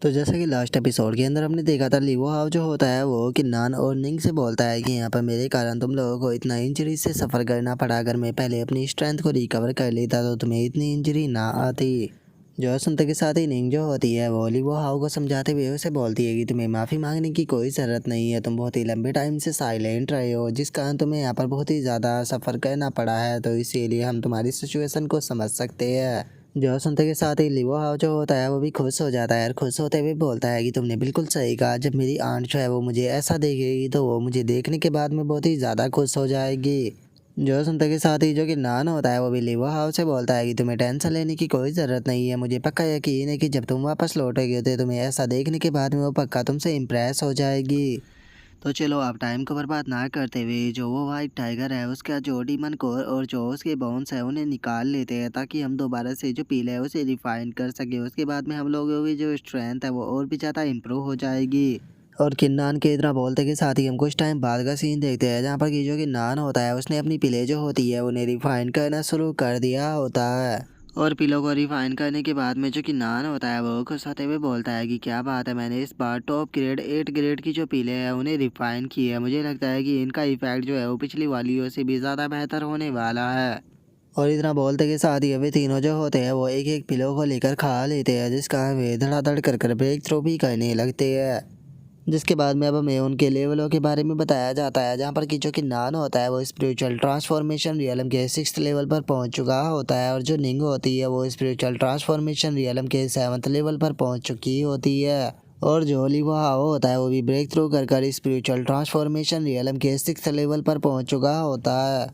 तो जैसा कि लास्ट एपिसोड के अंदर हमने देखा था, लीवो हाव जो होता है वो किन्नान और निंग से बोलता है कि यहाँ पर मेरे कारण तुम लोगों को इतना इंजरी से सफ़र करना पड़ा। अगर मैं पहले अपनी स्ट्रेंथ को रिकवर कर लेता तो तुम्हें इतनी इंजरी ना आती। जो सुनते के साथ ही निंग जो होती है वो लीवो हाव को समझाते हुए उसे बोलती है कि तुम्हें माफ़ी मांगने की कोई ज़रूरत नहीं है। तुम बहुत ही लंबे टाइम से साइलेंट रहे हो, जिस कारण तुम्हें यहाँ पर बहुत ही ज़्यादा सफ़र करना पड़ा है, तो इसीलिए हम तुम्हारी सिचुएशन को समझ सकते हैं। जो सुनते के साथ ही लीवो हाव जो होता है वो भी खुश हो जाता है और खुश होते हुए बोलता है कि तुमने बिल्कुल सही कहा। जब मेरी आंट जो है वो मुझे ऐसा देखेगी तो वो मुझे देखने के बाद में बहुत ही ज़्यादा खुश हो जाएगी। जो सुनते के साथ ही जो कि नान होता है वो भी लीवो हाव से बोलता है कि तुम्हें टेंशन लेने की कोई ज़रूरत नहीं है। मुझे पक्का यकीन है कि जब तुम वापस लौटोगे तो तुम्हें ऐसा देखने के बाद में वो पक्का तुमसे इम्प्रेस हो जाएगी। तो चलो आप टाइम को बर्बाद ना करते हुए जो वो वाइट टाइगर है उसका जो डीमन कोर और जो उसके बोन्स है उन्हें निकाल लेते हैं, ताकि हम दोबारा से जो पील है उसे रिफाइन कर सके। उसके बाद में हम लोगों की जो स्ट्रेंथ है वो और भी ज़्यादा इम्प्रूव हो जाएगी। और किन्नान के इतना बोलते के साथ ही हम कुछ टाइम बाद का सीन देखते हैं, जहाँ पर कि जो किन्नान होता है उसने अपनी पिले जो होती है उन्हें रिफाइन करना शुरू कर दिया होता है। और पिलो को रिफाइन करने के बाद में जो कि नान होता है वो खुश होते हुए बोलता है कि क्या बात है, मैंने इस बार टॉप ग्रेड 8 ग्रेड की जो पीले हैं उन्हें रिफाइन की है। मुझे लगता है कि इनका इफेक्ट जो है वो पिछली वालियों से भी ज़्यादा बेहतर होने वाला है। और इतना बोलते के साथ ही अभी तीनों जो होते हैं वो एक एक पिलो को लेकर खा लेते हैं, जिसका वे धड़ाधड़ कर ब्रेक थ्रू भी करने लगते हैं। जिसके बाद में अब हमें उनके लेवलों के बारे में बताया जाता है, जहाँ पर कि जो कि नान होता है वो स्पिरिचुअल ट्रांसफॉर्मेशन रियलम के 6th लेवल पर पहुंच चुका होता है, और जो निंग होती है वो स्पिरिचुअल ट्रांसफॉर्मेशन रियलम के 7th लेवल पर पहुंच चुकी होती है। और जो लीवो हाव होता है वो भी ब्रेक थ्रू कर स्पिरिचुअल ट्रांसफॉर्मेशन रियलम के 6th लेवल पर पहुंच चुका होता है।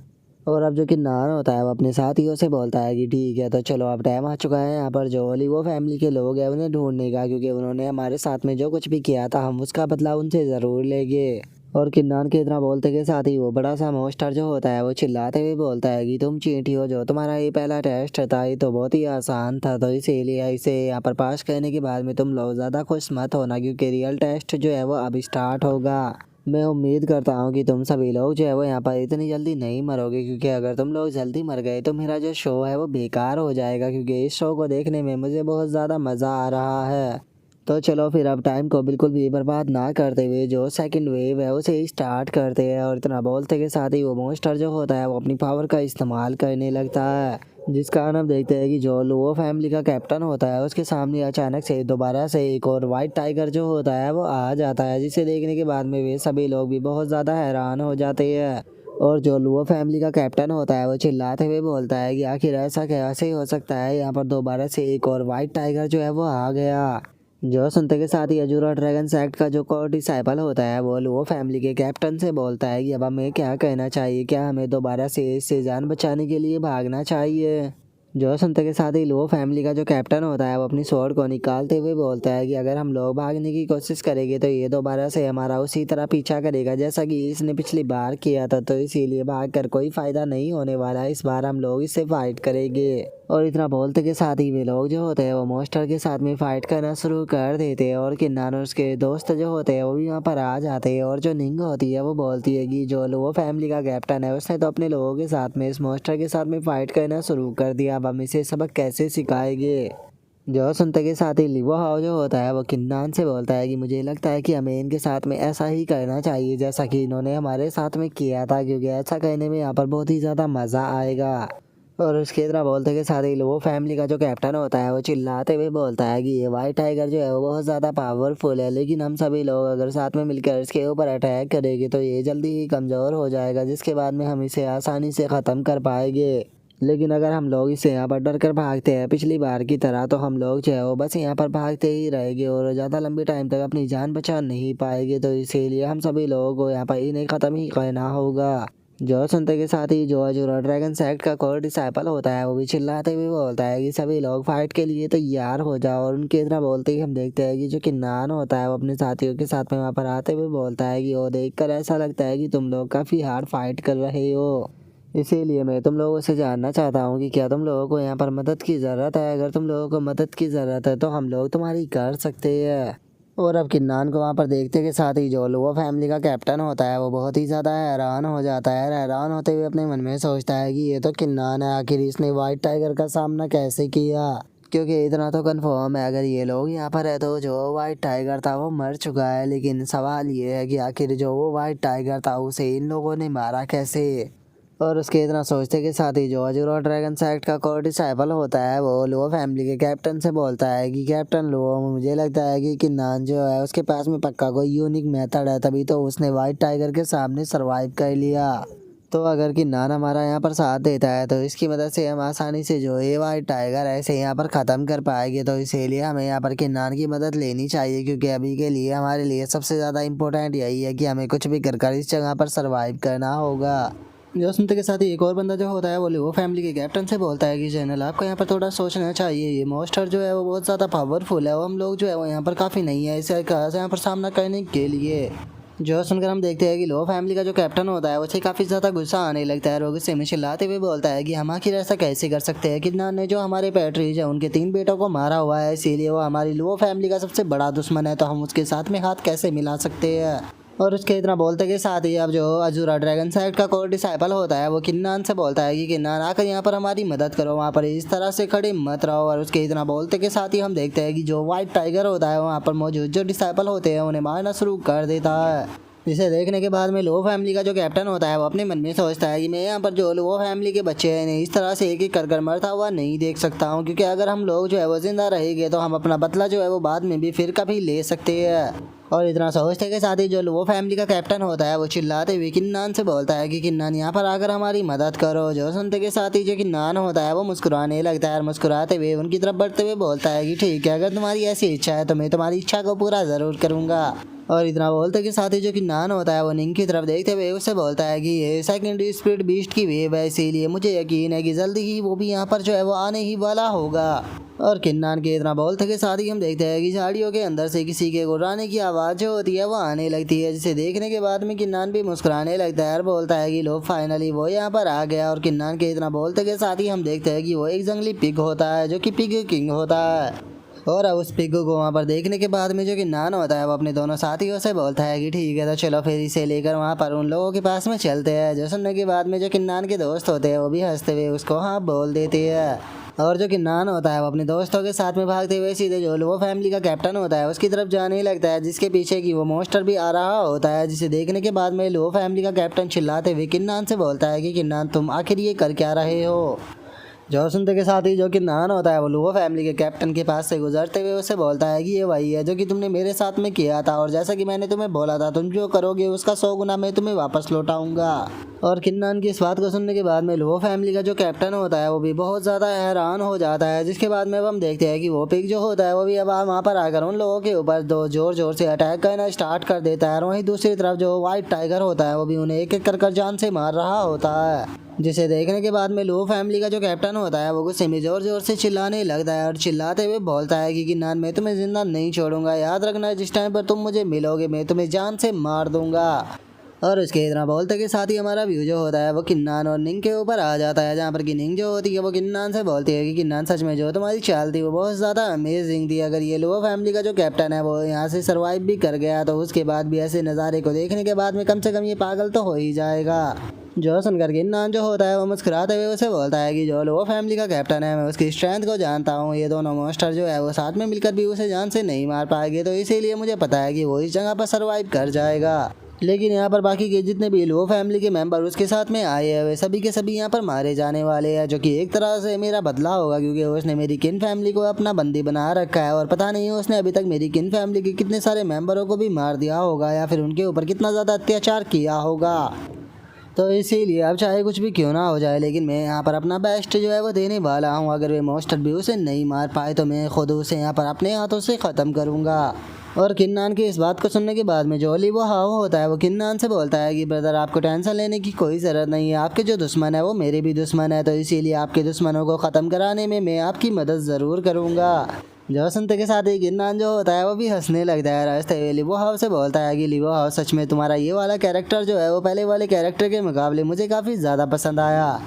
और अब जो कि नान होता है वो अपने साथियों से बोलता है कि ठीक है, तो चलो अब टाइम आ चुका है यहाँ पर जो ओलिवो फैमिली के लोग हैं उन्हें ढूंढने का, क्योंकि उन्होंने हमारे साथ में जो कुछ भी किया था हम उसका बदला उनसे ज़रूर लेंगे। और किन्नान के इतना बोलते के साथ ही वो बड़ा सा मोस्टर जो होता है वो चिल्लाते हुए बोलता है कि तुम चींटी हो, जो तुम्हारा ये पहला टेस्ट था ये तो बहुत ही आसान था, तो इसीलिए इसे यहाँ पर पास करने के बाद में तुम लोग ज़्यादा खुश मत होना, क्योंकि रियल टेस्ट जो है वो अब स्टार्ट होगा। मैं उम्मीद करता हूँ कि तुम सभी लोग जो है वो यहाँ पर इतनी जल्दी नहीं मरोगे, क्योंकि अगर तुम लोग जल्दी मर गए तो मेरा जो शो है वो बेकार हो जाएगा, क्योंकि इस शो को देखने में मुझे बहुत ज़्यादा मज़ा आ रहा है। तो चलो फिर अब टाइम को बिल्कुल भी बर्बाद ना करते हुए जो सेकंड वेव है उसे स्टार्ट करते हैं। और इतना बोलते के साथ ही वो मॉन्स्टर जो होता है वो अपनी पावर का इस्तेमाल करने लगता है, जिस कारण हम देखते हैं कि जो लुओ फैमिली का कैप्टन होता है उसके सामने अचानक से दोबारा से एक और वाइट टाइगर जो होता है वो आ जाता है, जिसे देखने के बाद में वे सभी लोग भी बहुत ज़्यादा हैरान हो जाते हैं। और जो लुओ फैमिली का कैप्टन होता है वो चिल्लाते हुए बोलता है कि आखिर ऐसा कैसे हो सकता है, यहाँ पर दोबारा से एक और वाइट टाइगर जो है वो आ गया। जो सुनते के साथ ही अजूरा ड्रैगन सेक्ट का जो कोर डिसाइपल होता है वो लुओ फैमिली के कैप्टन से बोलता है कि अब हमें क्या कहना चाहिए, क्या हमें दोबारा से इससे जान बचाने के लिए भागना चाहिए। जो सुनते के साथ ही लुओ फैमिली का जो कैप्टन होता है वो अपनी स्वॉर्ड को निकालते हुए बोलता है कि अगर हम लोग भागने की कोशिश करेंगे तो ये दोबारा से हमारा उसी तरह पीछा करेगा जैसा कि इसने पिछली बार किया था, तो इसीलिए भाग कर कोई फ़ायदा नहीं होने वाला। इस बार हम लोग इससे फाइट करेंगे। और इतना बोलते के साथ ही वे लोग जो होते हैं वो मॉन्स्टर के साथ में फाइट करना शुरू कर देते हैं, और किन्नान और उसके दोस्त जो होते हैं वो भी वहाँ पर आ जाते हैं। और जो निंग होती है वो बोलती है कि जो लुओ फैमिली का कैप्टन है उसने तो अपने लोगों के साथ में इस मॉन्स्टर के साथ में फाइट करना शुरू कर दिया, अब हम इसे सबक कैसे सिखाएंगे। जो सुनते के साथ ही लीवो हाव जो होता है वो किन्नान से बोलता है कि मुझे लगता है कि हमें इनके साथ में ऐसा ही करना चाहिए जैसा कि इन्होंने हमारे साथ में किया था, क्योंकि ऐसा करने में यहाँ पर बहुत ही ज़्यादा मज़ा आएगा। और उसके तरह बोलते के साथ ही वो फैमिली का जो कैप्टन होता है वो चिल्लाते हुए बोलता है कि ये वाइट टाइगर जो है वो बहुत ज़्यादा पावरफुल है, लेकिन हम सभी लोग अगर साथ में मिलकर इसके ऊपर अटैक करेंगे तो ये जल्दी ही कमज़ोर हो जाएगा, जिसके बाद में हम इसे आसानी से ख़त्म कर पाएंगे। लेकिन अगर हम लोग इससे यहाँ पर डर कर भागते हैं पिछली बार की तरह, तो हम लोग जो है वो बस यहाँ पर भागते ही रहेंगे और ज़्यादा लंबी टाइम तक अपनी जान बचा नहीं पाएंगे, तो इसीलिए हम सभी लोगों को यहाँ पर इन्हें ख़त्म ही करना होगा। जो सुनते के साथ ही जो अजूरा ड्रैगन सेक्ट का कोर डिसाइपल होता है वो भी चिल्लाते हुए बोलता है कि सभी लोग फाइट के लिए तैयार हो जाओ। और उनके इतना बोलते ही हम देखते हैं कि जो किन्नान होता है वो अपने साथियों के साथ में वहाँ पर आते हुए बोलता है कि वो देखकर ऐसा लगता है कि तुम लोग काफ़ी हार्ड फाइट कर रहे हो, इसीलिए मैं तुम लोगों से जानना चाहता हूँ कि क्या तुम लोगों को यहाँ पर मदद की ज़रूरत है। अगर तुम लोगों को मदद की ज़रूरत है तो हम लोग तुम्हारी कर सकते हैं। और अब किन्नान को वहाँ पर देखते के साथ ही जो लुओ फैमिली का कैप्टन होता है वो बहुत ही ज़्यादा हैरान हो जाता है। हैरान होते हुए अपने मन में सोचता है कि ये तो किन्नान है, आखिर इसने वाइट टाइगर का सामना कैसे किया। क्योंकि इतना तो कंफर्म है अगर ये लोग यहाँ पर है तो जो वाइट टाइगर था वो मर चुका है। लेकिन सवाल ये है कि आखिर जो वो वाइट टाइगर था उसे इन लोगों ने मारा कैसे। और उसके इतना सोचते के साथ ही जो अजूरा ड्रैगन सेक्ट का कोर डिसाइपल होता है वो लुओ फैमिली के कैप्टन से बोलता है कि कैप्टन लुओ, मुझे लगता है कि किन्नान जो है उसके पास में पक्का कोई यूनिक मेथड है, तभी तो उसने वाइट टाइगर के सामने सरवाइव कर लिया। तो अगर किन्नान हमारा यहाँ पर साथ देता है तो इसकी मदद से हम आसानी से जो ये वाइट टाइगर है इसे यहाँ पर ख़त्म कर पाएंगे। तो इसीलिए हमें यहाँ पर किन्नान की मदद लेनी चाहिए, क्योंकि अभी के लिए हमारे लिए सबसे ज़्यादा इम्पोर्टेंट यही है कि हमें कुछ भी कर इस जगह पर सर्वाइव करना होगा। जो सुनते के साथ ही एक और बंदा जो होता है वो लियो फैमिली के कैप्टन से बोलता है कि जनरल आपको यहाँ पर थोड़ा सोचना चाहिए, ये मॉन्स्टर जो है वो बहुत ज़्यादा पावरफुल है, वो हम लोग जो है वो यहाँ पर काफ़ी नहीं है इसे यहाँ पर सामना करने के लिए। जो सुनकर हम देखते हैं कि लो फैमिली का जो कैप्टन होता है उसे काफ़ी ज़्यादा गुस्सा आने लगता है और वो गुस्से में चिल्लाते हुए बोलता है कि हम आखिर ऐसा कैसे कर सकते हैं। किन्नान ने जो हमारे पैट्रीज है उनके 3 बेटों को मारा हुआ है, इसीलिए वो हमारी लो फैमिली का सबसे बड़ा दुश्मन है, तो हम उसके साथ में हाथ कैसे मिला सकते हैं। और उसके इतना बोलते के साथ ही अब जो अजूरा ड्रैगन सेक्ट का कोर डिसाइपल होता है वो किन्नान से बोलता है कि किन्नान आकर यहाँ पर हमारी मदद करो, वहाँ पर इस तरह से खड़े मत रहो। और उसके इतना बोलते के साथ ही हम देखते हैं कि जो वाइट टाइगर होता है वहाँ पर मौजूद जो डिसाइपल होते हैं उन्हें मारना शुरू कर देता है। जिसे देखने के बाद में लो फैमिली का जो कैप्टन होता है वो अपने मन में सोचता है कि मैं यहाँ पर जो लो फैमिली के बच्चे हैं इन्हें इस तरह से एक एक कर मरता हुआ नहीं देख सकता हूँ, क्योंकि अगर हम लोग जो है वो जिंदा रहेंगे तो हम अपना बदला जो है वो बाद में भी फिर कभी ले सकते हैं। और इतना सोचते के साथ ही जो लो फैमिली का कैप्टन होता है वो चिल्लाते हुए किन्नान से बोलता है कि किन्नान यहाँ पर आकर हमारी मदद करो। जो सुनते के साथ ही जो किन्नान होता है वो मुस्कुराने लगता है और मुस्कुराते हुए उनकी तरफ बढ़ते हुए बोलता है कि ठीक है, अगर तुम्हारी ऐसी इच्छा है तो मैं तुम्हारी इच्छा को पूरा ज़रूर करूँगा। और इतना बोलते के साथ ही जो किन्नान होता है वो निंग की तरफ देखते हुए उससे बोलता है कि ये सेकेंडरी स्पीड बीस्ट की वेव है, इसीलिए मुझे यकीन है कि जल्दी ही वो भी यहाँ पर जो है वो आने ही वाला होगा। और किन्नान के इतना बोलते के साथ ही हम देखते हैं कि झाड़ियों के अंदर से किसी के गुर्राने की आवाज़ जो होती है वो आने लगती है, जिसे देखने के बाद में किन्नान भी मुस्कुराने लगता है और बोलता है कि लो फाइनली वो यहाँ पर आ गया। और किन्नान के इतना बोलते के साथ ही हम देखते हैं कि वो एक जंगली पिग होता है जो कि पिग किंग होता है। और अब उस पिग्गू को वहाँ पर देखने के बाद में जो किन्नान होता है वो अपने दोनों साथियों से बोलता है कि ठीक है तो चलो फिर इसे लेकर वहाँ पर उन लोगों के पास में चलते हैं। जो सुनने के बाद में जो किन्नान के दोस्त होते हैं वो भी हंसते हुए उसको हाँ बोल देते हैं। और जो किन्नान होता है वो अपने दोस्तों के साथ में भागते हुए सीधे जो लो फैमिली का कैप्टन होता है उसकी तरफ जाने लगता है, जिसके पीछे की वो मॉन्स्टर भी आ रहा होता है। जिसे देखने के बाद में लो फैमिली का कैप्टन चिल्लाते हुए किन्नान से बोलता है कि किन्नान तुम आखिर ये कर क्या रहे हो। जो सुनते के साथ ही जो किन्नान होता है वो लुओ फैमिली के कैप्टन के पास से गुजरते हुए उससे बोलता है कि ये वही है जो कि तुमने मेरे साथ में किया था, और जैसा कि मैंने तुम्हें बोला था तुम जो करोगे उसका 100 गुना मैं तुम्हें वापस लौटाऊंगा। और किन्नान की इस बात को सुनने के बाद में लुओ फैमिली का जो कैप्टन होता है वो भी बहुत ज़्यादा हैरान हो जाता है। जिसके बाद में अब हम देखते हैं कि वो पिग जो होता है वो भी अब वहाँ पर आकर उन लोगों के ऊपर दो जोर जोर से अटैक करना स्टार्ट कर देता है। और वहीं दूसरी तरफ जो वाइट टाइगर होता है वो भी उन्हें एक एक कर जान से मार रहा होता है। जिसे देखने के बाद में लुओ फैमिली का जो कैप्टन होता है वो गुस्से में जोर जोर से चिल्लाने लगता है और चिल्लाते हुए बोलता है कि किन्नान मैं तुम्हें जिंदा नहीं छोड़ूंगा, याद रखना जिस टाइम पर तुम मुझे मिलोगे मैं तुम्हें जान से मार दूंगा। और उसके इतना बोलते के साथ ही हमारा व्यू जो होता है वो किन्नान और निंग के ऊपर आ जाता है, जहाँ पर कि निंग जो होती है वो किन्नान से बोलती है कि किन्नान सच में जो तुम्हारी चाल थी वो बहुत ज़्यादा अमेजिंग थी। अगर ये लुओ फैमिली का जो कैप्टन है वो यहाँ से सर्वाइव भी कर गया तो उसके बाद भी ऐसे नज़ारे को देखने के बाद में कम से कम ये पागल तो हो ही जाएगा। जो सुनकर किन्नान जो होता है वो मुस्कुराते हुए उसे बोलता है कि जो लुओ फैमिली का कैप्टन है मैं उसकी स्ट्रेंथ को जानता हूँ, ये दोनों मॉन्स्टर जो है वो साथ में मिलकर भी उसे जान से नहीं मार पाएंगे, तो इसीलिए मुझे पता है कि वो इस जगह पर सर्वाइव कर जाएगा। लेकिन यहाँ पर बाकी के जितने भी लुओ फैमिली के मेंबर उसके साथ में आए हैं वे सभी के सभी यहाँ पर मारे जाने वाले हैं, जो कि एक तरह से मेरा बदला होगा, क्योंकि उसने मेरी किन फैमिली को अपना बंदी बना रखा है और पता नहीं उसने अभी तक मेरी किन फैमिली के कितने सारे मेंबरों को भी मार दिया होगा या फिर उनके ऊपर कितना ज़्यादा अत्याचार किया होगा। तो इसीलिए अब चाहे कुछ भी क्यों ना हो जाए लेकिन मैं यहाँ पर अपना बेस्ट जो है वो देने वाला हूँ। अगर वे मॉन्स्टर भी उसे नहीं मार पाए तो मैं खुद उसे यहाँ पर अपने हाथों से ख़त्म करूँगा। और किन्नान की इस बात को सुनने के बाद में जो ओलिवो हाओ होता है वो किन्नान से बोलता है कि ब्रदर आपको टेंशन लेने की कोई ज़रूरत नहीं है, आपके जो दुश्मन है वो मेरे भी दुश्मन है, तो इसीलिए आपके दुश्मनों को ख़त्म कराने में मैं आपकी मदद ज़रूर करूँगा। जो सुनते के साथ ही किन्नान जो होता है वो भी हंसने लगता है। रास्ते हुए लिवो हाउ से बोलता है कि लिवो हाउ सच में तुम्हारा ये वाला कैरेक्टर जो है वो पहले वाले कैरेक्टर के मुकाबले मुझे काफ़ी ज़्यादा पसंद आया।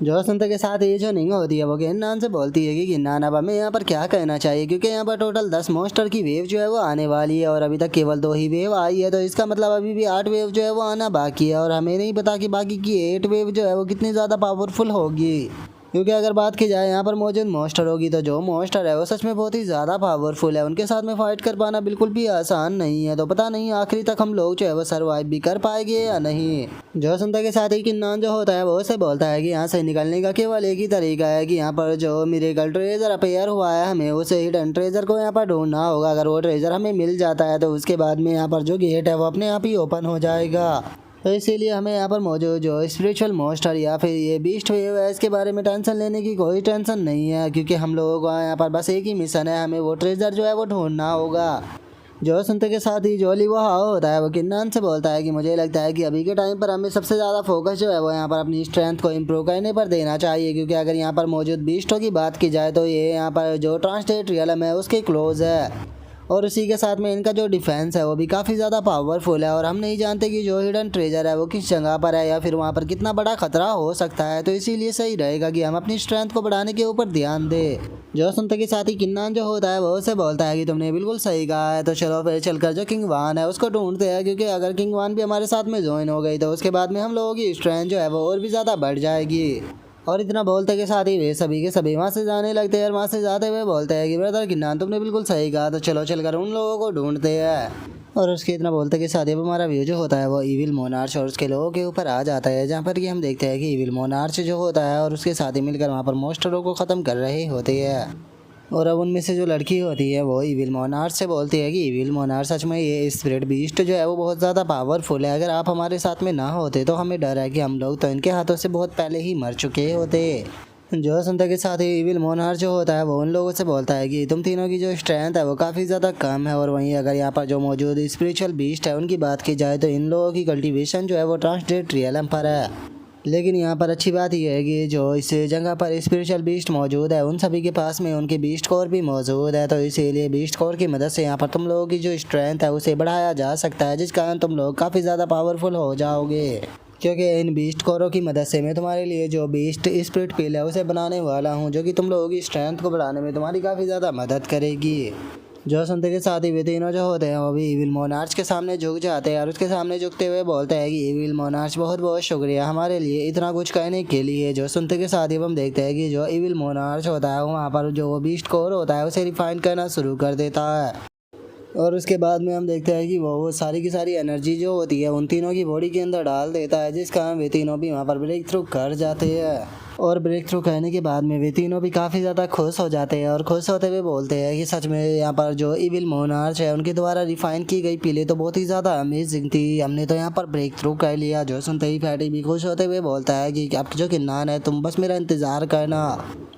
जो सुनते के साथ ही जो निंग होती है वो किन्नान से बोलती है कि किन्नान अब हमें यहाँ पर क्या कहना चाहिए, क्योंकि यहाँ पर टोटल 10 मॉन्स्टर की वेव जो है वो आने वाली है और अभी तक केवल 2 ही वेव आई है, तो इसका मतलब अभी भी 8 वेव जो है वो आना बाकी है और हमें नहीं पता कि बाकी की 8 वेव जो है वो कितनी ज़्यादा पावरफुल होगी। क्योंकि अगर बात की जाए यहाँ पर मौजूद मॉन्स्टर होगी तो जो मॉन्स्टर है वो सच में बहुत ही ज़्यादा पावरफुल है। उनके साथ में फाइट कर पाना बिल्कुल भी आसान नहीं है। तो पता नहीं आखिरी तक हम लोग जो है वो सर्वाइव भी कर पाएंगे या नहीं। जो सुनते के साथ ही किन्नान जो होता है वो उसे बोलता है कि यहाँ से निकलने का केवल एक ही तरीका है कि यहाँ पर जो मिरेकल ट्रेजर अपेयर हुआ है हमें उसे हिडन ट्रेजर को यहाँ पर ढूंढना होगा। अगर वो ट्रेजर हमें मिल जाता है तो उसके बाद में यहाँ पर जो गेट है वो अपने आप ही ओपन हो जाएगा। तो इसीलिए हमें यहाँ पर मौजूद जो स्पिरिचुअल मॉन्स्टर या फिर ये बीस्ट वेव है इसके बारे में टेंशन लेने की कोई टेंशन नहीं है, क्योंकि हम लोगों का यहाँ पर बस एक ही मिशन है, हमें वो ट्रेजर जो है वो ढूंढना होगा। जो सुनते के साथ ही जो लिवा होता है वो किन्नान से बोलता है कि मुझे लगता है कि अभी के टाइम पर हमें सबसे ज़्यादा फोकस जो है वो यहाँ पर अपनी स्ट्रेंथ को इम्प्रूव करने पर देना चाहिए, क्योंकि अगर यहाँ पर मौजूद बीस्टों की बात की जाए तो ये यहाँ पर जो ट्रांसलेट रियलम है उसके क्लोज है और उसी के साथ में इनका जो डिफेंस है वो भी काफ़ी ज़्यादा पावरफुल है और हम नहीं जानते कि जो हिडन ट्रेजर है वो किस जगह पर है या फिर वहाँ पर कितना बड़ा खतरा हो सकता है। तो इसीलिए सही रहेगा कि हम अपनी स्ट्रेंथ को बढ़ाने के ऊपर ध्यान दें। जो सुनते के साथ ही किन्नान जो होता है वो उसे बोलता है कि तुमने बिल्कुल सही कहा है, तो चलो फिर चलकर जो किंग वान है उसको ढूंढते हैं, क्योंकि अगर किंग वान भी हमारे साथ में ज्वाइन हो गई तो उसके बाद में हम लोगों की स्ट्रेंथ जो है वो और भी ज़्यादा बढ़ जाएगी। और इतना बोलते के साथ ही वे सभी के सभी वहाँ से जाने लगते हैं और वहाँ से जाते हुए बोलते हैं कि ब्रदर किन्नान तुमने बिल्कुल सही कहा, तो चलो चलकर उन लोगों को ढूंढते हैं। और उसके इतना बोलते के साथ ही हमारा व्यू जो होता है वो इविल मोनार्च और उसके लोगों के ऊपर आ जाता है, जहाँ पर कि हम देखते हैं कि इविल मोनार्च जो होता है और उसके साथ ही मिलकर वहाँ पर मॉन्स्टरों को ख़त्म कर रहे होते हैं। और अब उनमें से जो लड़की होती है वो इविल मोनार्च से बोलती है कि इविल मोनार्च सच में ये स्पिरिट बीस्ट जो है वो बहुत ज़्यादा पावरफुल है, अगर आप हमारे साथ में ना होते तो हमें डर है कि हम लोग तो इनके हाथों से बहुत पहले ही मर चुके होते। जो सुनते के साथ ही इविल मोनार्च जो होता है वो उन लोगों से बोलता है कि तुम तीनों की जो स्ट्रेंथ है वो काफ़ी ज़्यादा कम है, और वहीं अगर यहाँ पर जो मौजूद स्पिरिचुअल बीस्ट है उनकी बात की जाए तो इन लोगों की कल्टीवेशन जो है वो ट्रांसलेट रियलम पर है। लेकिन यहाँ पर अच्छी बात यह है कि जो इस जगह पर स्पिरिचुअल बीस्ट मौजूद है उन सभी के पास में उनके बीस्ट कोर भी मौजूद है, तो इसीलिए बीस्ट कोर की मदद से यहाँ पर तुम लोगों की जो स्ट्रेंथ है उसे बढ़ाया जा सकता है, जिस कारण तुम लोग काफ़ी ज़्यादा पावरफुल हो जाओगे। क्योंकि इन बीस्ट कोरों की मदद से मैं तुम्हारे लिए जो बीस्ट स्पिरिट पिल है उसे बनाने वाला हूँ, जो कि तुम लोगों की स्ट्रेंथ को बढ़ाने में तुम्हारी काफ़ी ज़्यादा मदद करेगी। जो सुनते के साथ ही वे तीनों जो होते हैं वो भी इविल मोनार्च के सामने झुक जाते हैं और उसके सामने झुकते हुए बोलते हैं कि इविल मोनार्च बहुत बहुत शुक्रिया हमारे लिए इतना कुछ कहने के लिए। जो सुनते के साथ ही हम देखते हैं कि जो इविल मोनार्च होता है वहाँ पर जो बीस्ट कोर होता है उसे रिफाइन करना शुरू कर देता है, और उसके बाद में हम देखते हैं कि वो सारी की सारी एनर्जी जो होती है उन तीनों की बॉडी के अंदर डाल देता है, जिस कारण वे तीनों भी वहाँ पर ब्रेक थ्रू कर जाते हैं। और ब्रेक थ्रू करने के बाद में वे तीनों भी काफ़ी ज़्यादा खुश हो जाते हैं और खुश होते हुए बोलते हैं कि सच में यहाँ पर जो इविल मोनार्च है उनके द्वारा रिफाइन की गई पिलें तो बहुत ही ज़्यादा अमेजिंग थी, हमने तो यहाँ पर ब्रेक थ्रू कर लिया। जो सुनते ही फैटी भी खुश होते हुए बोलता है कि अब जो किन्नान है तुम बस मेरा इंतज़ार करना,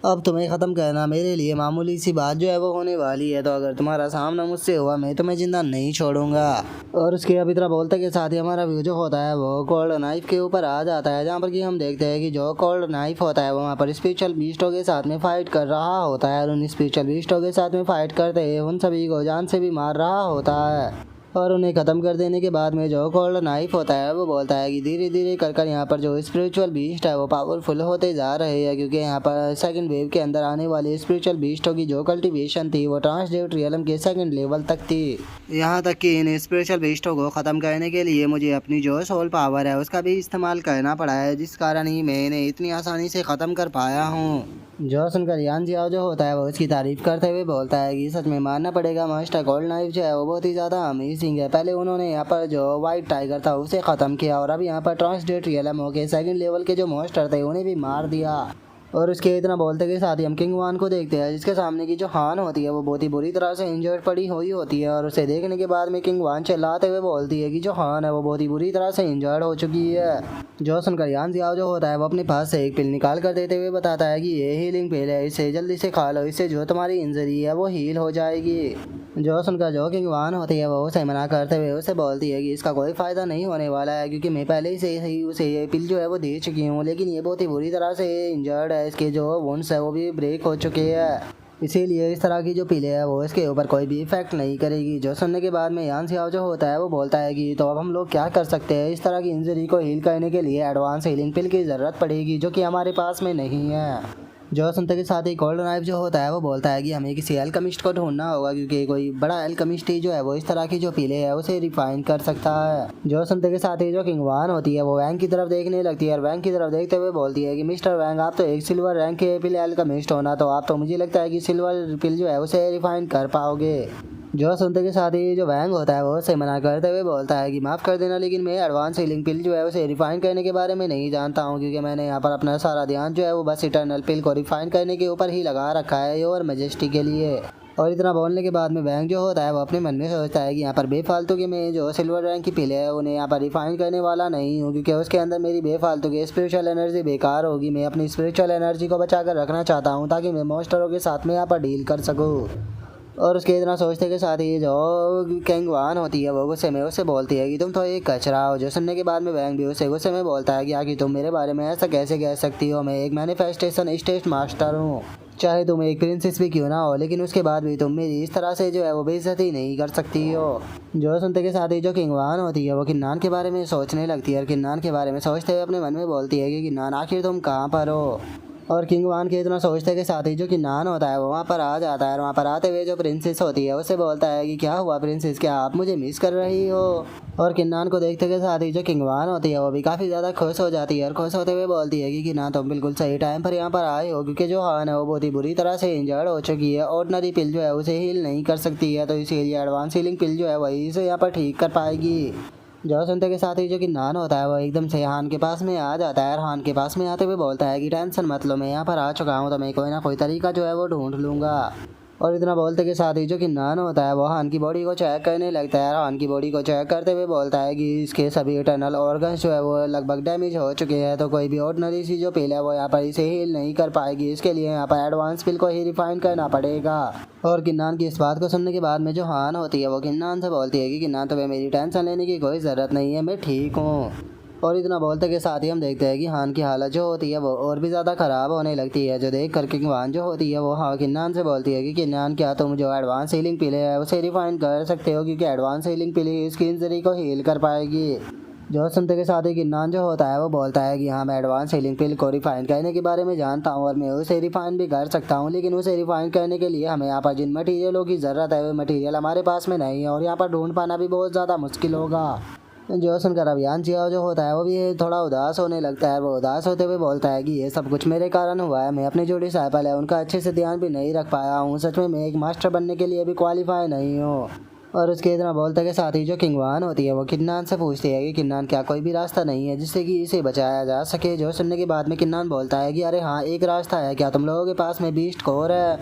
अब तुम्हें ख़त्म करना मेरे लिए मामूली सी बात जो है वो होने वाली है, तो अगर तुम्हारा सामना मुझसे हुआ मैं तुम्हें जिंदा नहीं छोड़ूंगा। और उसके अब इतना बोलते के साथ ही हमारा व्यू जो होता है वो कोल्ड नाइफ के ऊपर आ जाता है, जहाँ पर कि हम देखते हैं कि जो कोल्ड नाइफ होता है वो वहाँ पर स्पिरिचुअल बीस्टों के साथ में फाइट कर रहा होता है और उन स्पिरिचुअल बीस्टों के साथ में फाइट करते हुए उन सभी को जान से भी मार रहा होता है। और उन्हें ख़त्म कर देने के बाद में जो कोल्ड नाइफ होता है वो बोलता है कि धीरे धीरे कर यहाँ पर जो स्पिरिचुअल बीस्ट है वो पावरफुल होते जा रहे हैं, क्योंकि यहाँ पर सेकंड वेव के अंदर आने वाले स्पिरिचुअल बीस्टों की जो कल्टीवेशन थी वो ट्रांसलेट रियलम के सेकंड लेवल तक थी। यहाँ तक कि इन स्पिरिचुअल बीस्टों को ख़त्म करने के लिए मुझे अपनी जो सोल पावर है उसका भी इस्तेमाल करना पड़ा है, जिस कारण ही मैं इन्हें इतनी आसानी से ख़त्म कर पाया हूँ। जो सुनकर यान जियाओ जो होता है वो इसकी तारीफ करते हुए बोलता है कि सच में मानना पड़ेगा मास्टर कोल्ड नाइफ जो है वो बहुत ही ज़्यादा अमेजिंग है। पहले उन्होंने यहाँ पर जो वाइट टाइगर था उसे ख़त्म किया और अब यहाँ पर ट्रांसलेट रियलम हो के सेकंड लेवल के जो मॉन्स्टर थे उन्हें भी मार दिया। और उसके इतना बोलते के साथ ही हम किंग वान को देखते हैं, जिसके सामने की जो हान होती है वो बहुत ही बुरी तरह से इंजर्ड पड़ी हुई होती है, और उसे देखने के बाद में किंग वान चिल्लाते हुए बोलती है कि जो हान है वो बहुत ही बुरी तरह से इंजर्ड हो चुकी है। जो सुनकर यान जियाओ जो होता है वो अपने पास से एक पिल निकाल कर देते हुए बताता है कि ये हीलिंग पिल है, इसे जल्दी से खा लो, इससे जो तुम्हारी इंजरी है वो हील हो जाएगी। जो सुनकर जो किंग वान होती है वो उसे मना करते हुए उसे बोलती है कि इसका कोई फ़ायदा नहीं होने वाला है, क्योंकि मैं पहले ही से ही उसे ये पिल जो है वो दे चुकी हूँ, लेकिन ये बहुत ही बुरी तरह से इंजर्ड है, इसके जो वुंड्स है वो भी ब्रेक हो चुके हैं, इसीलिए इस तरह की जो पिले है वो इसके ऊपर कोई भी इफेक्ट नहीं करेगी। जो सुनने के बाद में यान जियाओ जो होता है वो बोलता है कि तो अब हम लोग क्या कर सकते हैं, इस तरह की इंजरी को हील करने के लिए एडवांस हीलिंग पिल की ज़रूरत पड़ेगी जो कि हमारे पास में नहीं है। जो सुनते के साथ ही गोल्ड नाइफ जो होता है वो बोलता है कि हमें किसी अल्केमिस्ट को ढूंढना होगा, क्योंकि कोई बड़ा अल्केमिस्ट ही जो है वो इस तरह की जो पीले है उसे रिफाइन कर सकता है। जो सुनते के साथ ही जो किंग वान होती है वो वैंग की तरफ देखने लगती है और वैंग की तरफ देखते हुए बोलती है कि मिस्टर वैंग, आप तो एक सिल्वर रैंक के पीले अल्केमिस्ट होना, तो आप तो मुझे लगता है कि सिल्वर पिल जो है उसे रिफाइन कर पाओगे। जो सुनते के साथ ही जो वैंग होता है वो उसे मना करते हुए बोलता है कि माफ़ कर देना, लेकिन मैं एडवांस हीलिंग पिल जो है उसे रिफाइन करने के बारे में नहीं जानता हूँ, क्योंकि मैंने यहाँ पर अपना सारा ध्यान जो है वो बस इटर्नल पिल को रिफाइन करने के ऊपर ही लगा रखा है योर मैजेस्टी के लिए। और इतना बोलने के बाद में वैंग जो होता है वो अपने मन में सोचता है कि यहाँ पर बेफालतू की मैं जो सिल्वर रैंक की पिल है उन्हें यहाँ पर रिफाइन करने वाला नहीं हूँ, क्योंकि उसके अंदर मेरी बेफालतू की स्पिरिचुअल एनर्जी बेकार होगी। मैं अपनी स्पिरिचुअल एनर्जी को बचा कर रखना चाहता हूँ ताकि मैं मॉन्स्टरों के साथ में यहाँ पर डील कर सकूँ। और उसके इतना सोचते के साथ ही जो किंग वान होती है वो गुस्से में उससे बोलती है कि तुम तो एक कचरा हो। जो सुनने के बाद में वैंग भी उससे गुस्से में बोलता है कि आखिर तुम मेरे बारे में ऐसा कैसे कह सकती हो, मैं एक मैनिफेस्टेशन स्टेट मास्टर हूँ, चाहे तुम एक प्रिंसेस भी क्यों ना हो, लेकिन उसके बाद भी तुम मेरी इस तरह से जो है वो बेइज्जती नहीं कर सकती हो। जो सुनते के साथ ही जो किंग वान होती है वो किन्नान के बारे में सोचने लगती है और किन्नान के बारे में सोचते हुए अपने मन में बोलती है कि किन्नान आखिर तुम कहाँ पर हो। और किंग वान के इतना सोचते के साथ ही जो किन्नान होता है वो वहाँ पर आ जाता है और वहाँ पर आते हुए जो प्रिंसेस होती है उससे बोलता है कि क्या हुआ प्रिंसेस, क्या आप मुझे मिस कर रही हो। और किन्नान को देखते के साथ ही जो किंग वान होती है वो भी काफ़ी ज़्यादा खुश हो जाती है और खुश होते हुए बोलती है कि किन्नान तुम बिल्कुल सही टाइम पर यहाँ पर आए हो, क्योंकि जो हान है वो बहुत ही बुरी तरह से इंजर्ड हो चुकी है। ऑर्डिनरी पिल जो है उसे हील नहीं कर सकती है, तो इसीलिए एडवांस हीलिंग पिल जो है वही इसे यहाँ पर ठीक कर पाएगी। जो सुनते के साथ ही जो किन्नान होता है वो एकदम से हान के पास में आ जाता है और हान के पास में आते हुए बोलता है कि टेंशन मत लो, मैं यहाँ पर आ चुका हूँ, तो मैं कोई ना कोई तरीका जो है वो ढूंढ लूँगा। और इतना बोलते के साथ ही जो किन्नान होता है वो हान की बॉडी को चेक करने लगता है और हान की बॉडी को चेक करते हुए बोलता है कि इसके सभी इंटरनल ऑर्गन्स जो है वो लगभग डैमेज हो चुके हैं, तो कोई भी ऑर्डिनरी सी जो पिल है वो यहाँ पर इसे हील नहीं कर पाएगी, इसके लिए यहाँ पर एडवांस पिल को ही रिफाइन करना पड़ेगा। और किन्नान की इस बात को सुनने के बाद में जो हान होती है वो किन्नान से बोलती है कि किन्नान तुम्हें मेरी टेंशन लेने की कोई ज़रूरत नहीं है, मैं ठीक हूँ। और इतना बोलते के साथ ही हम देखते हैं कि हान की हालत जो होती है वो और भी ज़्यादा ख़राब होने लगती है, जो देख कर किंग वान जो होती है वो हाँ किन्नान से बोलती है कि किन्नान क्या तुम जो एडवांस हीलिंग पिले है उसे रिफाइन कर सकते हो, क्योंकि एडवांस हीलिंग पिले इसकी इंजरी को हील कर पाएगी। जो सुनते के साथ ही किन्नान जो होता है वो बोलता है कि हाँ मैं एडवांस हीलिंग पिल को रिफाइन करने के बारे में जानता हूँ और मैं उसे रिफाइन भी कर सकता हूँ, लेकिन उसे रिफाइन करने के लिए हमें यहाँ पर जिन मटेरियलों की ज़रूरत है वो मटेरियल हमारे पास में नहीं है और यहाँ पर ढूंढ पाना भी बहुत ज़्यादा मुश्किल होगा। जो सुनकर अभियान जिया जो होता है वो भी थोड़ा उदास होने लगता है। वो उदास होते हुए बोलता है कि ये सब कुछ मेरे कारण हुआ है, मैं अपनी जो डिसाइपल है उनका अच्छे से ध्यान भी नहीं रख पाया हूँ, सच में मैं एक मास्टर बनने के लिए भी क्वालिफाई नहीं हूँ। और उसके इतना बोलते के साथ ही जो किंग वान होती है वो किन्नान से पूछती है कि किन्नान क्या कोई भी रास्ता नहीं है जिससे कि इसे बचाया जा सके। जो सुनने के बाद में किन्नान बोलता है कि अरे हाँ एक रास्ता है, क्या तुम लोगों के पास में बीस्ट कोर है?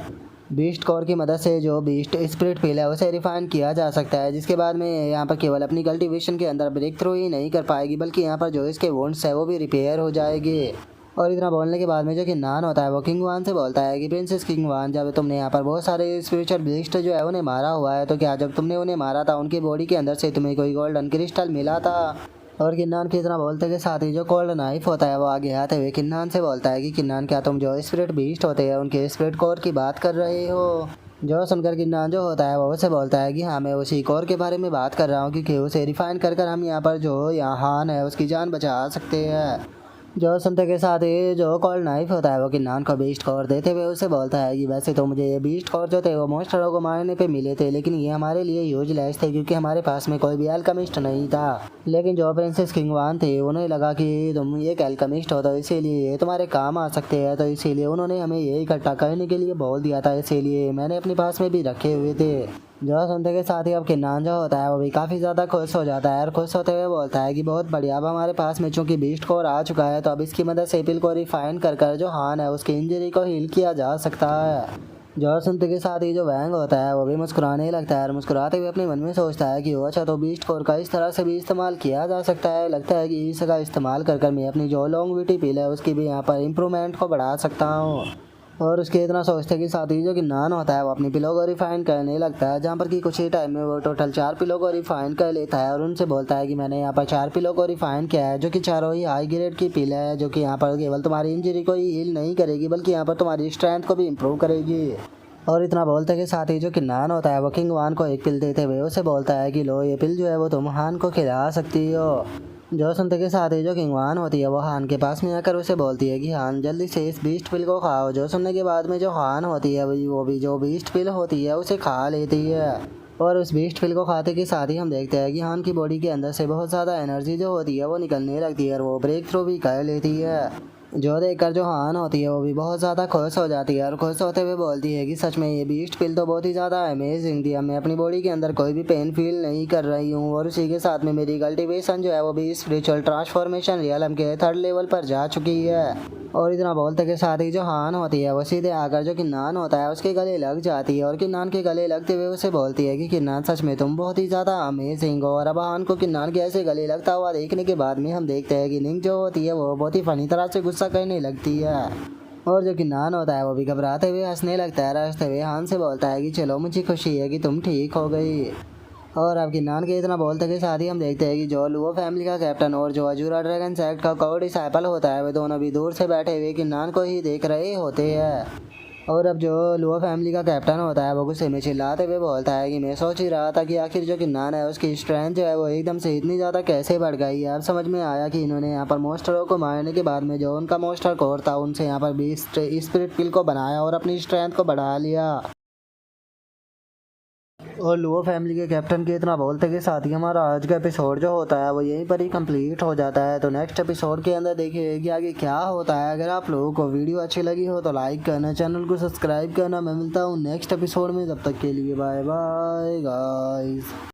बीस्ट कोर की मदद से जो बीस्ट स्पिरिट पिल है उसे रिफाइन किया जा सकता है, जिसके बाद में यहाँ पर केवल अपनी कल्टीवेशन के अंदर ब्रेक थ्रू ही नहीं कर पाएगी बल्कि यहाँ पर जो इसके वोंड्स है वो भी रिपेयर हो जाएगी। और इतना बोलने के बाद में जो किन्नान होता है वो किंग वान से बोलता है कि प्रिंसेस किंग वान, जब तुमने यहाँ पर बहुत सारे स्पिरिचुअल बीस्ट जो है उन्हें मारा हुआ है, तो क्या जब तुमने उन्हें मारा था उनकी बॉडी के अंदर से तुम्हें कोई गोल्डन क्रिस्टल मिला था? और किन्नान की इतना बोलते के साथ ही जो कोल्ड नाइफ होता है वो आगे आते हुए किन्नान से बोलता है कि किन्नान क्या तुम जो स्पिरिट बीस्ट होते हैं उनके स्पिरिट कोर की बात कर रहे हो? जो सुनकर किन्नान जो होता है वो उसे बोलता है कि हाँ मैं उसी कोर के बारे में बात कर रहा हूँ, क्योंकि उसे रिफाइन कर कर हम यहाँ पर जो यहाँ हान है उसकी जान बचा सकते हैं। जो सुनते के साथ ही जो कोल्ड नाइफ होता है वो किन्नान को बीस्ट कोर देते हुए उसे बोलता है कि वैसे तो मुझे ये बीस्ट कोर जो थे वो मॉन्स्टरों को मारने पे मिले थे, लेकिन ये हमारे लिए यूजलेस थे क्योंकि हमारे पास में कोई भी अल्केमिस्ट नहीं था। लेकिन जो प्रिंसेस किंग वान थे उन्हें लगा कि तुम एक अल्केमिस्ट हो तो इसीलिए ये तुम्हारे काम आ सकते हैं, तो इसीलिए उन्होंने हमें ये इकट्ठा करने के लिए बोल दिया था, इसीलिए मैंने अपने पास में भी रखे हुए थे। जो सुनते के साथ ही अब किन्नान जो होता है वो भी काफ़ी ज़्यादा खुश हो जाता है और खुश होते हुए बोलता है कि बहुत बढ़िया, अब हमारे पास में चूँकि बीस्ट कोर आ चुका है तो अब इसकी मदद से पिल को रिफाइन कर कर जो हान है उसकी इंजरी को हील किया जा सकता है। जो सुनते के साथ ही जो वैंग होता है वो भी मुस्कुराने लगता है और मुस्कुराते हुए अपने मन में सोचता है कि अच्छा तो बीस्ट कोर का इस तरह से भी इस्तेमाल किया जा सकता है, लगता है कि इसका इस्तेमाल कर कर मैं अपनी जो लॉन्गविटी पिल है उसकी भी यहाँ पर इम्प्रूवमेंट को बढ़ा सकता हूँ। और उसके इतना सोचते कि साथ ही जो किन्नान होता है वो अपनी पिलो को रिफाइन करने लगता है, जहाँ पर कि कुछ ही टाइम में वो टोटल 4 पिलो को रिफाइन कर लेता है और उनसे बोलता है कि मैंने यहाँ पर 4 पिलो को रिफाइन किया है, जो कि चारों ही हाई ग्रेड की पिल है, जो कि यहाँ पर केवल तुम्हारी इंजरी को ही हील नहीं करेगी बल्कि यहाँ पर तुम्हारी स्ट्रेंथ को भी इम्प्रूव करेगी। और इतना बोलते के साथ ही जो किन्नान होता है वो किंग वान को एक पिल देते हुए उसे बोलता है कि लो ये पिल जो है वो तुम हान को खिला सकती हो। जो सुनते के साथ ही जो किंगवान होती है वो हान के पास में आकर उसे बोलती है कि हान जल्दी से इस बीस्ट पिल को खाओ। जो सुनने के बाद में जो हान होती है वो भी जो बीस्ट पिल होती है उसे खा लेती है। और उस बीस्ट पिल को खाते के साथ ही हम देखते हैं कि हान की बॉडी के अंदर से बहुत ज़्यादा एनर्जी जो होती है वो निकलने लगती है और वो ब्रेक थ्रू भी कर लेती है। जो देखकर जो हान होती है वो भी बहुत ज़्यादा खुश हो जाती है और खुश होते हुए बोलती है कि सच में ये बीस्ट पिल तो बहुत ही ज़्यादा अमेजिंग थी। अब मैं अपनी बॉडी के अंदर कोई भी पेन फील नहीं कर रही हूँ और उसी के साथ में मेरी कल्टीवेशन जो है वो भी स्पिरिचुअल ट्रांसफॉर्मेशन रियलम के 3rd लेवल पर जा चुकी है। और इतना बोलते के साथ ही जो हान होती है वो सीधे आकर जो किन्नान होता है उसके गले लग जाती है और किन्नान के गले लगते हुए उसे बोलती है कि किन्नान सच में तुम बहुत ही ज़्यादा अमेजिंग हो। और अब हान को किन्नान के ऐसे गले लगता हुआ देखने के बाद में हम देखते हैं कि निंग जो होती है वो बहुत ही फनी तरह से गुस्सा करने लगती है। और जो किन्नान होता है वो भी घबराते हुए हंसने लगता है। हंसते हुए हान से बोलता है कि चलो मुझे खुशी है कि तुम ठीक हो गई। और अब किन्नान के इतना बोलते के साथ ही हम देखते हैं कि जो लुओ फैमिली का कैप्टन और जो अजूरा ड्रैगन सेक्ट का कोर डिसाइपल होता है वे दोनों भी दूर से बैठे हुए किन्नान को ही देख रहे होते हैं। और अब जो लुओ फैमिली का कैप्टन होता है वो गुस्से में चिल्लाते हुए बोलता है कि मैं सोच ही रहा था कि आखिर जो किन्नान है उसकी स्ट्रेंथ जो है वो एकदम से इतनी ज़्यादा कैसे बढ़ गई है। अब समझ में आया कि इन्होंने यहाँ पर मोस्टरों को मारने के बाद में जो उनका मोस्टर कोर था उनसे यहाँ पर भी स्पिरिट पिल को बनाया और अपनी स्ट्रेंथ को बढ़ा लिया। और लुओ फैमिली के कैप्टन के इतना बोलते के साथ ही हमारा आज का एपिसोड जो होता है वो यहीं पर ही कंप्लीट हो जाता है। तो नेक्स्ट एपिसोड के अंदर देखिए कि आगे क्या होता है। अगर आप लोगों को वीडियो अच्छी लगी हो तो लाइक करना, चैनल को सब्सक्राइब करना। मैं मिलता हूँ नेक्स्ट एपिसोड में, तब तक के लिए बाय बाय गाइस।